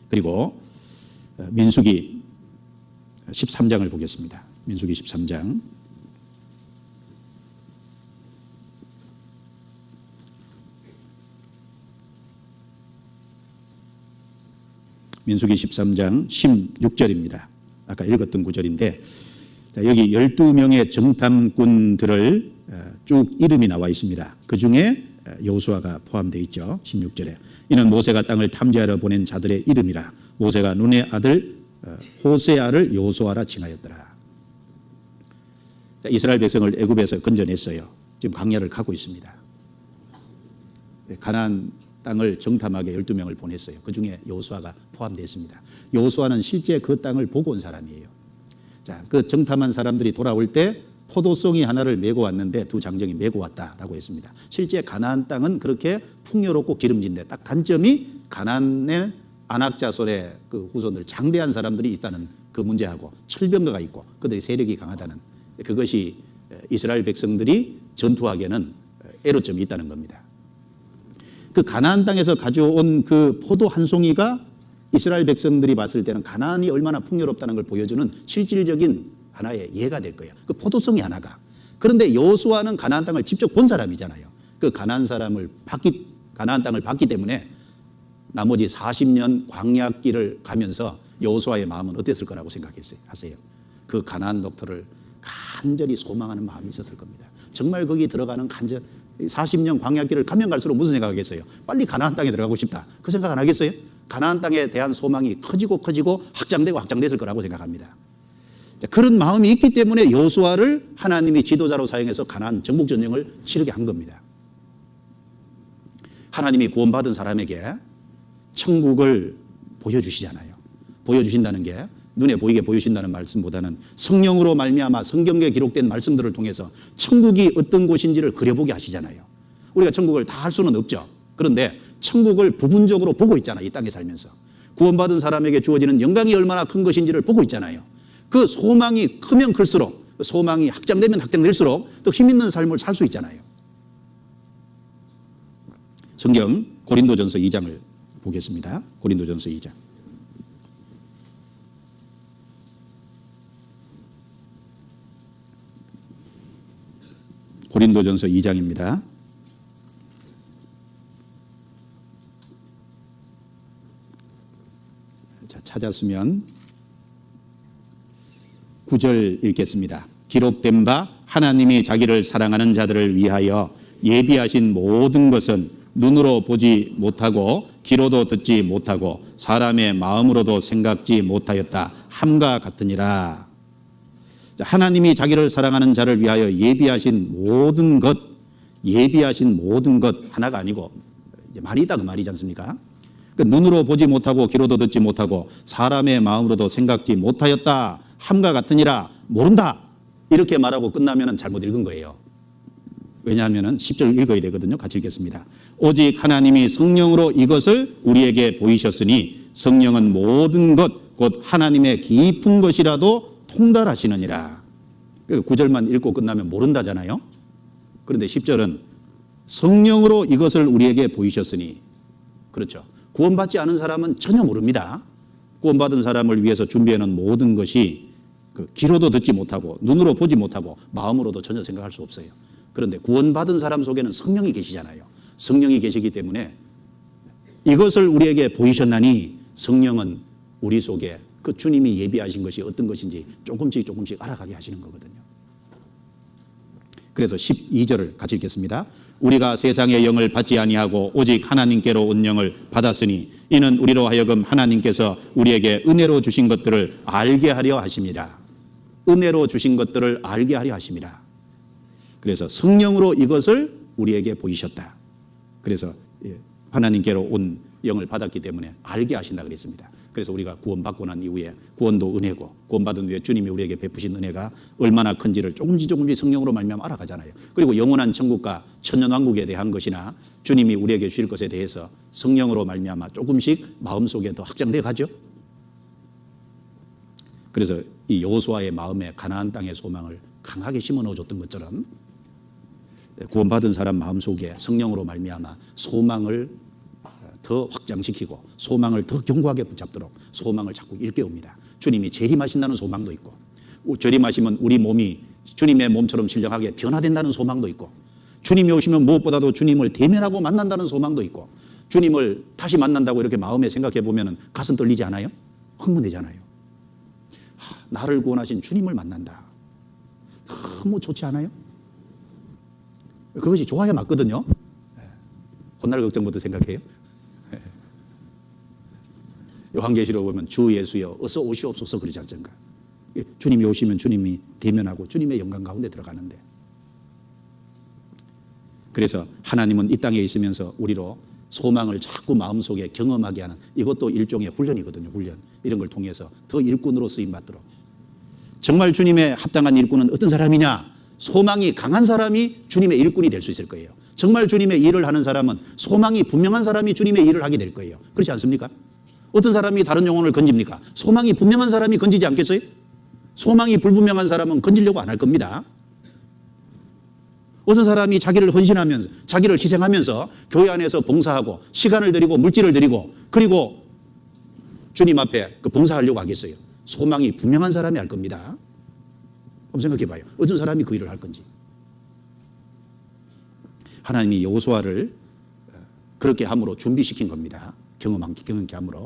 그리고 민수기 13장을 보겠습니다. 민수기 13장. 민수기 13장 16절입니다. 아까 읽었던 구절인데, 여기 12명의 정탐꾼들을 쭉 이름이 나와 있습니다. 그 중에 여호수아가 포함되어 있죠. 16절에 이는 모세가 땅을 탐지하러 보낸 자들의 이름이라. 모세가 눈의 아들 호세아를 여호수아라 칭하였더라. 이스라엘 백성을 애굽에서 건져냈어요. 지금 광야를 가고 있습니다. 가나안 땅을 정탐하게 12명을 보냈어요. 그 중에 여호수아가 포함되어 있습니다. 여호수아는 실제 그 땅을 보고 온 사람이에요. 자, 그 정탐한 사람들이 돌아올 때 포도송이 하나를 메고 왔는데 두 장정이 메고 왔다라고 했습니다. 실제 가나안 땅은 그렇게 풍요롭고 기름진데 딱 단점이 가나안의 아낙 자손의 그 후손들, 장대한 사람들이 있다는 그 문제하고 철병거가 있고 그들의 세력이 강하다는, 그것이 이스라엘 백성들이 전투하기에는 애로점이 있다는 겁니다. 그 가나안 땅에서 가져온 그 포도 한 송이가 이스라엘 백성들이 봤을 때는 가나안이 얼마나 풍요롭다는 걸 보여주는 실질적인 하나의 예가 될 거예요. 그 포도송이 하나가. 그런데 여호수아는 가나안 땅을 직접 본 사람이잖아요. 그 가나안 땅을 봤기 때문에 나머지 40년 광야길을 가면서 여호수아의 마음은 어땠을 거라고 생각하세요? 그 가나안 녹토를 간절히 소망하는 마음이 있었을 겁니다. 정말 거기 들어가는 40년 광야길을 가면 갈수록 무슨 생각하겠어요? 빨리 가나안 땅에 들어가고 싶다. 그 생각 안 하겠어요? 가나안 땅에 대한 소망이 커지고 확장되고 확장됐을 거라고 생각합니다. 그런 마음이 있기 때문에 여호수아를 하나님이 지도자로 사용해서 가나안 정복 전쟁을 치르게 한 겁니다. 하나님이 구원받은 사람에게 천국을 보여주시잖아요. 보여주신다는 게 눈에 보이게 보여주신다는 말씀보다는 성령으로 말미암아 성경에 기록된 말씀들을 통해서 천국이 어떤 곳인지를 그려보게 하시잖아요. 우리가 천국을 다 할 수는 없죠. 그런데 천국을 부분적으로 보고 있잖아요. 이 땅에 살면서 구원받은 사람에게 주어지는 영광이 얼마나 큰 것인지를 보고 있잖아요. 그 소망이 크면 클수록, 소망이 확장되면 확장될수록 더 힘있는 삶을 살 수 있잖아요. 성경 고린도전서 2장을 보겠습니다. 고린도전서 2장. 고린도전서 2장입니다. 자, 찾았으면 9절 읽겠습니다. 기록된 바 하나님이 자기를 사랑하는 자들을 위하여 예비하신 모든 것은 눈으로 보지 못하고 귀로도 듣지 못하고 사람의 마음으로도 생각지 못하였다 함과 같으니라. 하나님이 자기를 사랑하는 자를 위하여 예비하신 모든 것 하나가 아니고 이제 말이 있다 그 말이지 않습니까? 눈으로 보지 못하고 귀로도 듣지 못하고 사람의 마음으로도 생각지 못하였다 함과 같으니라. 모른다 이렇게 말하고 끝나면 잘못 읽은 거예요. 왜냐하면 10절 읽어야 되거든요. 같이 읽겠습니다. 오직 하나님이 성령으로 이것을 우리에게 보이셨으니 성령은 모든 것 곧 하나님의 깊은 것이라도 통달하시느니라. 9절만 읽고 끝나면 모른다잖아요. 그런데 10절은 성령으로 이것을 우리에게 보이셨으니, 그렇죠. 구원받지 않은 사람은 전혀 모릅니다. 구원받은 사람을 위해서 준비해놓은 모든 것이 귀로도 듣지 못하고 눈으로 보지 못하고 마음으로도 전혀 생각할 수 없어요. 그런데 구원받은 사람 속에는 성령이 계시잖아요. 성령이 계시기 때문에 이것을 우리에게 보이셨나니 성령은 우리 속에 그 주님이 예비하신 것이 어떤 것인지 조금씩 알아가게 하시는 거거든요. 그래서 12절을 같이 읽겠습니다. 우리가 세상의 영을 받지 아니하고 오직 하나님께로 온 영을 받았으니 이는 우리로 하여금 하나님께서 우리에게 은혜로 주신 것들을 알게 하려 하심이라. 은혜로 주신 것들을 알게 하려 하심이라. 그래서 성령으로 이것을 우리에게 보이셨다. 그래서 하나님께로 온 영을 받았기 때문에 알게 하신다 그랬습니다. 그래서 우리가 구원받고 난 이후에 구원도 은혜고 구원받은 후에 주님이 우리에게 베푸신 은혜가 얼마나 큰지를 조금씩 성령으로 말미암아 알아가잖아요. 그리고 영원한 천국과 천년왕국에 대한 것이나 주님이 우리에게 주실 것에 대해서 성령으로 말미암아 조금씩 마음속에 더 확장되어 가죠. 그래서 이 여호수아의 마음에 가나안 땅의 소망을 강하게 심어 넣어줬던 것처럼 구원받은 사람 마음속에 성령으로 말미암아 소망을 더 확장시키고 소망을 더 견고하게 붙잡도록 소망을 자꾸 일깨웁니다. 주님이 재림하신다는 소망도 있고, 재림하시면 우리 몸이 주님의 몸처럼 신령하게 변화된다는 소망도 있고, 주님이 오시면 무엇보다도 주님을 대면하고 만난다는 소망도 있고, 주님을 다시 만난다고 이렇게 마음에 생각해 보면 가슴 떨리지 않아요? 흥분되잖아요. 나를 구원하신 주님을 만난다. 너무 좋지 않아요? 그것이 좋아야 맞거든요. 훗날 걱정부터 생각해요. 요한계시록 보면 주 예수여 어서 오시옵소서 그러지 않습니까? 주님이 오시면 주님이 대면하고 주님의 영광 가운데 들어가는데, 그래서 하나님은 이 땅에 있으면서 우리로 소망을 자꾸 마음속에 경험하게 하는, 이것도 일종의 훈련이거든요. 훈련. 이런 걸 통해서 더 일꾼으로 쓰임받도록. 정말 주님의 합당한 일꾼은 어떤 사람이냐? 소망이 강한 사람이 주님의 일꾼이 될 수 있을 거예요. 정말 주님의 일을 하는 사람은 소망이 분명한 사람이 주님의 일을 하게 될 거예요. 그렇지 않습니까? 어떤 사람이 다른 영혼을 건집니까? 소망이 분명한 사람이 건지지 않겠어요? 소망이 불분명한 사람은 건지려고 안 할 겁니다. 어떤 사람이 자기를 헌신하면서, 자기를 희생하면서 교회 안에서 봉사하고 시간을 들이고 물질을 들이고 그리고 주님 앞에 그 봉사하려고 하겠어요? 소망이 분명한 사람이 할 겁니다. 한번 생각해 봐요. 어떤 사람이 그 일을 할 건지. 하나님이 여호수아를 그렇게 함으로 준비시킨 겁니다. 경험케 함으로.